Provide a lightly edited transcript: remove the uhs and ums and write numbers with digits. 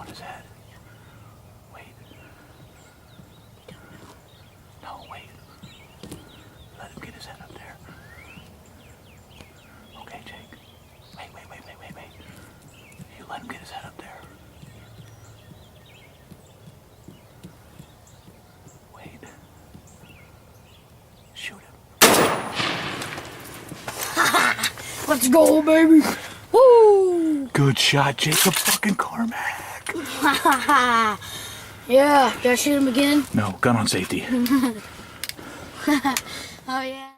his head. Wait. No, wait. Let him get his head up there. Okay, Jake. Wait. You let him get his head up there. Wait. Shoot him. Let's go, baby. Woo! Good shot, Jacob fucking Carmack. Yeah, gotta shoot him again. No, gun on safety. Oh, yeah.